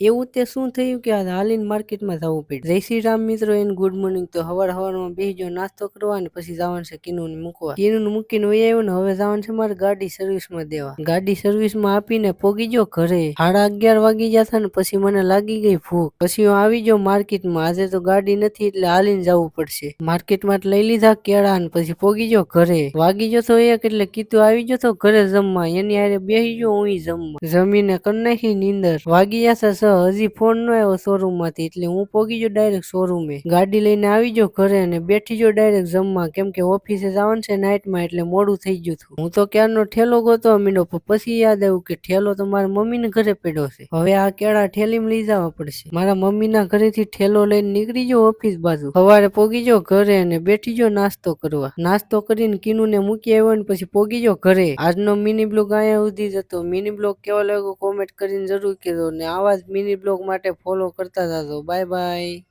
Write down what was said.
એવું તે શું થયું કે આ હાલીને માર્કેટમાં જવું પડ્યું? જય શ્રી રામ મિત્રો, એન ગુડ મોર્નિંગ. તો હવારમાં બેસી નાસ્તો કરવા અને પછી જવાનું છે કિનુને મૂકવા. કિનુને મૂકીને વહી આવ્યો ને હવે જવાનું છે મારે ગાડી સર્વિસમાં દેવા. ગાડી સર્વિસમાં આપીને પોગી ગયો ઘરે. 11:30 વાગી જતા ને પછી મને લાગી ગઈ ભૂખ. પછી હું આવી ગયો માર્કેટમાં. આજે તો ગાડી નથી એટલે હાલીને જવું પડશે. માર્કેટમાં લઈ લીધા કેળા ને પછી પોગી ગયો ઘરે. વાગી ગયો તો એક એટલે કીધું આવી ગયો તો ઘરે જમવા. એની હારે બેસી ગયો હું જમવા. જમીને કરી નાખી નીંદર. વાગી જતા હજી ફોન ન આવ્યો શોરૂમ માંથી એટલે હું પોગી ગયો ડાયરેક્ટ શોરૂમે. ગાડી લઈને આવી ગયો ઘરે અને બેઠી ગયો ડાયરેક્ટ જમવા, કેમ કે ઓફિસે જવાનું છે નાઇટમાં એટલે મોડું થઈ ગયું હતું. હું તો ક્યારનો ઠેલો ગોતવા માંડ્યો પણ પછી યાદ આવ્યું કે ઠેલો તો મારા મમ્મીને ઘરે પડ્યો છે. હવે આ કેળા ઠેલીમાં લઈ જવા પડશે. મારા મમ્મીના ઘરેથી ઠેલો લઈને નીકળી ગયો ઓફિસ બાજુ. સવારે પોગી ગયો ઘરે અને બેઠી ગયો નાસ્તો કરવા. નાસ્તો કરીને કિનુને મૂકી આવ્યો ને પછી પોગી ગયો ઘરે. આજનો મિની બ્લોગ અહીંયા સુધી જ હતો. મિની બ્લોગ કેવો લાગ્યો કોમેન્ટ કરીને જરૂર કહેજો ને આવા જ મિની બ્લોગ માટે ફોલો કરતા જાજો. Bye bye.